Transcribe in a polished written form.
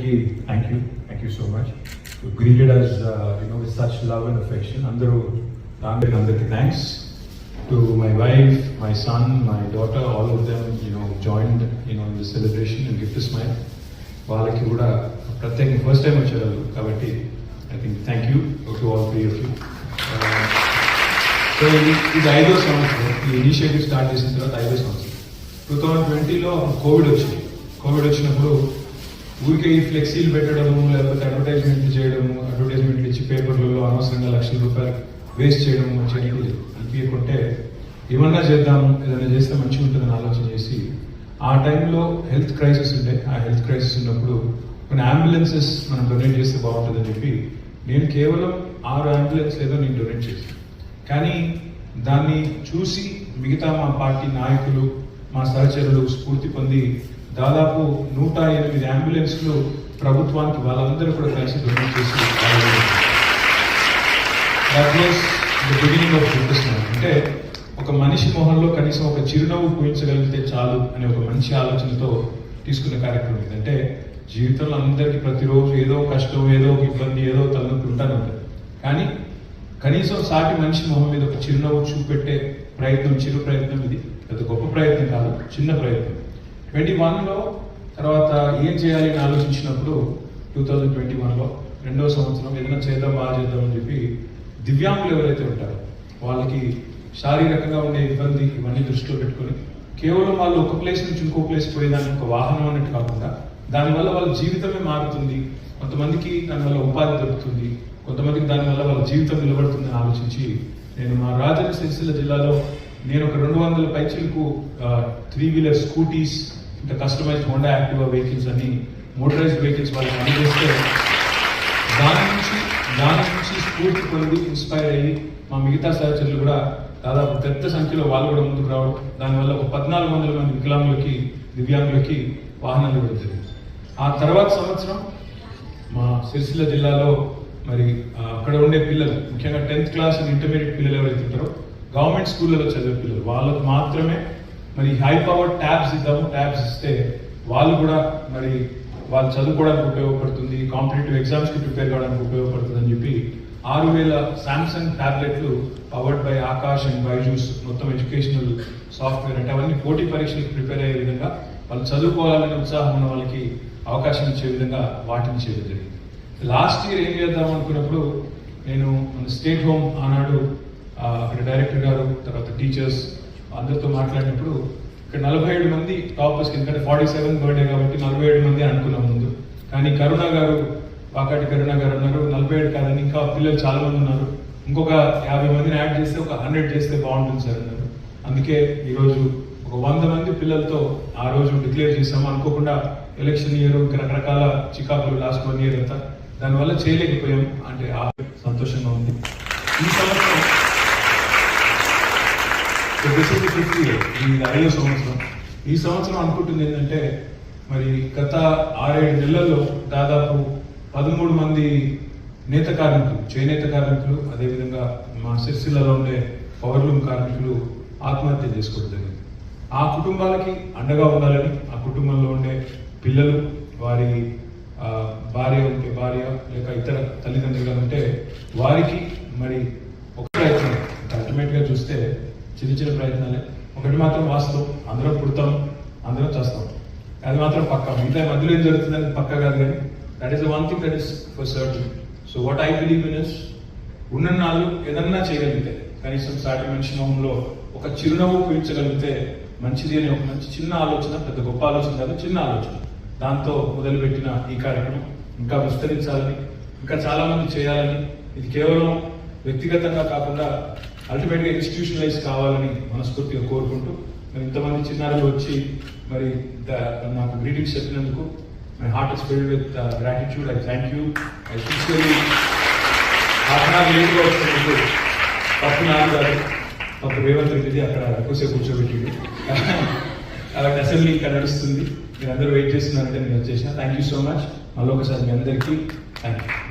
అందరికీ thank you so much. You greeted us, with such love and affection. అందరికీ thanks. To my wife, my son, my daughter, all of them, joined, in the celebration and gift smile. వాళ్ళకి కూడా ప్రత్యేకంగా first time వచ్చారు కాబట్టి I think thank you to all three of you. So ఇది 5వ సంవత్సరం. ఈ ఇనిషియేటివ్ స్టార్ట్ చేసిన తర్వాత 5వ సంవత్సరం. 2020లో కోవిడ్ వచ్చినప్పుడు ఊరికే ఈ ఫ్లెక్సీలు పెట్టడము, లేకపోతే అడ్వర్టైజ్మెంట్లు చేయడము, అడ్వర్టైజ్మెంట్లు ఇచ్చి పేపర్లలో అనవసరంగా లక్షల రూపాయలు వేస్ట్ చేయడము అనిపించకుంటే ఏమన్నా చేద్దాము, ఏదైనా చేస్తే మంచిగా ఉంటుందని ఆలోచన చేసి ఆ టైంలో హెల్త్ క్రైసిస్ ఉన్నప్పుడు కొన్ని అంబులెన్సెస్ మనం డొనేట్ చేస్తే బాగుంటుందని చెప్పి నేను కేవలం 6 అంబులెన్స్ ఏదో నేను డొనేట్ చేశాను. కానీ దాన్ని చూసి మిగతా మా పార్టీ నాయకులు, మా సహచరులు స్ఫూర్తి పొంది దాదాపు 108 అంబులెన్స్లు ప్రభుత్వానికి వాళ్ళందరూ కూడా కలిసి డొనేట్ చేసి బిగినింగ్ ఆఫ్ అంటే ఒక మనిషి మొహంలో కనీసం ఒక చిరునవ్వు పూయించగలిగితే చాలు అనే ఒక మంచి ఆలోచనతో తీసుకున్న కార్యక్రమం ఇది. అంటే జీవితంలో అందరికీ ప్రతిరోజు ఏదో కష్టం, ఏదో ఇబ్బంది, ఏదో తలనొప్పి ఉంటానే ఉంటుంది. కానీ కనీసం సాటి మనిషి మొహం మీద ఒక చిరునవ్వు చూపెట్టే చిరు ప్రయత్నం ఇది. పెద్ద గొప్ప ప్రయత్నం కాదు, చిన్న ప్రయత్నం. 21లో తర్వాత ఏం చేయాలి అని ఆలోచించినప్పుడు 2021లో 2వ సంవత్సరం ఏదైనా బాగా చేద్దామని చెప్పి దివ్యాంగులు ఎవరైతే ఉంటారో వాళ్ళకి శారీరకంగా ఉండే ఇబ్బంది ఇవన్నీ దృష్టిలో పెట్టుకొని కేవలం వాళ్ళు ఒక ప్లేస్ నుంచి ఇంకో ప్లేస్ పోయేదానికి ఒక వాహనం అన్నట్టు కాకుండా దానివల్ల వాళ్ళ జీవితమే మారుతుంది, కొంతమందికి దానివల్ల ఉపాధి దొరుకుతుంది, కొంతమందికి దానివల్ల వాళ్ళ జీవితం నిలబడుతుందని ఆలోచించి నేను మా రాజన్న సిరిసిల్ల జిల్లాలో నేను ఒక 200 పైచీలకు 3-వీలర్ స్కూటీస్, ఇంకా కస్టమైజ్డ్ హోండా యాక్టివా వెహికల్స్ అని మోటరైజ్డ్ వెహికల్స్ వాళ్ళకి అందజేస్తే దాని నుంచి స్ఫూర్తి పొంది ఇన్స్పైర్ అయ్యి మా మిగతా సహచరులు కూడా దాదాపు పెద్ద సంఖ్యలో వాళ్ళు కూడా ముందుకు రావడం, దానివల్ల ఒక 1400 మంది వికలాంగులకి, దివ్యాంగులకి వాహనాలు ఇవ్వడం జరిగింది. ఆ తర్వాత సంవత్సరం మా సిరిసిల్ల జిల్లాలో మరి అక్కడ ఉండే పిల్లలు, ముఖ్యంగా 10th క్లాస్ అండ్ ఇంటర్మీడియట్ పిల్లలు ఎవరైతే ఉంటారో గవర్నమెంట్ స్కూళ్ళలో చదివే పిల్లలు, వాళ్ళకు మాత్రమే మరి హై పవర్ ట్యాబ్స్ ఇద్దాము. ట్యాబ్స్ ఇస్తే వాళ్ళు కూడా మరి వాళ్ళు చదువుకోవడానికి ఉపయోగపడుతుంది, కాంపిటేటివ్ ఎగ్జామ్స్కి ప్రిపేర్ కావడానికి ఉపయోగపడుతుంది అని చెప్పి 6000 శాంసంగ్ ట్యాబ్లెట్లు powered by Akash and Byju's, మొత్తం ఎడ్యుకేషనల్ సాఫ్ట్వేర్, అంటే అవన్నీ పోటీ పరీక్షలకు ప్రిపేర్ అయ్యే విధంగా వాళ్ళు చదువుకోవాలనే ఉత్సాహం ఉన్న వాళ్ళకి అవకాశం ఇచ్చే విధంగా వాటిని చేయడం జరిగింది. లాస్ట్ ఇయర్ ఏం చేద్దాం అనుకున్నప్పుడు నేను మన స్టేట్ హోమ్ ఆనాడు అక్కడ డైరెక్టర్ గారు, తర్వాత టీచర్స్ అందరితో మాట్లాడినప్పుడు ఇక్కడ 47 మంది టాపర్స్కి, ఎందుకంటే 47th బర్త్డే కాబట్టి 47 మంది అనుకున్నాం ముందు. కానీ వాకాటి కరుణ గారు అన్నారు 47 కాదని, ఇంకా పిల్లలు చాలా మంది ఉన్నారు, ఇంకొక 50 మందిని యాడ్ చేస్తే ఒక 100 చేస్తే బాగుంటుంది సార్ అన్నారు. అందుకే ఈరోజు ఒక 100 మంది పిల్లలతో ఆ రోజు డిక్లేర్ చేసాము. అనుకోకుండా ఎలక్షన్ ఇయర్, ఇంకా రకరకాల చికాకులు లాస్ట్ 1 ఇయర్ అంతా, దానివల్ల చేయలేకపోయాం. అంటే సంతోషంగా ఉంది. ఈ సంవత్సరం ఈ 5వ సంవత్సరం. ఈ సంవత్సరం అనుకుంటుంది ఏంటంటే మరి గత 6-7 నెలల్లో దాదాపు 13 మంది నేత కార్మికులు, చేనేత కార్మికులు, అదేవిధంగా మా సిరిసిల్లలో ఉండే పవర్లూమ్ కార్మికులు ఆత్మహత్య చేసుకోవడం జరిగింది. ఆ కుటుంబాలకి అండగా ఉండాలని, ఆ కుటుంబంలో ఉండే పిల్లలు, వారి భార్య లేక ఇతర తల్లిదండ్రులుగా ఉంటే వారికి మరి ఒక ప్రయత్నం, అల్టిమేట్గా చూస్తే చిన్న ప్రయత్నాలే. ఒకటి మాత్రం వాస్తవం, అందరం పుడతాం, అందరం చేస్తాం, అది మాత్రం పక్కా. మిగతా మధ్యలో ఏం జరుగుతుందని పక్కా కాదు, కానీ that is the one thing that is for certain. So what I believe in is, ఉన్నన్నాళ్ళు ఏదన్నా చేయగలిగితే, కనీసం సాటి మనిషి మొహంలో ఒక చిరునవ్వు పూయించగలిగితే మంచిది అని ఒక మంచి చిన్న ఆలోచన, పెద్ద గొప్ప ఆలోచన కాదు, చిన్న ఆలోచన, దాంతో మొదలుపెట్టిన ఈ కార్యక్రమం ఇంకా విస్తరించాలని, ఇంకా చాలా మంది చేయాలని, ఇది కేవలం వ్యక్తిగతంగా కాకుండా అల్టిమేట్గా ఇన్స్టిట్యూషనలైజ్ కావాలని మనస్ఫూర్తిగా కోరుకుంటూ, మరి ఇంతమంది చిన్నారులు వచ్చి మరి నాకు గ్రీటింగ్స్ చెప్పినందుకు my heart is filled with gratitude. I thank you. I sincerely లేట్గా వచ్చినందుకు పప్పు రేవంత్ రెడ్డిది అక్కడ ఎక్కువసేపు కూర్చోబెట్టింది కాబట్టి అసెంబ్లీ ఇంకా నడుస్తుంది. మీరు అందరూ వెయిట్ చేస్తున్నారంటే నేను వచ్చేసిన. Thank you so much. మళ్ళీ ఒకసారి మీ అందరికీ థ్యాంక్ యూ.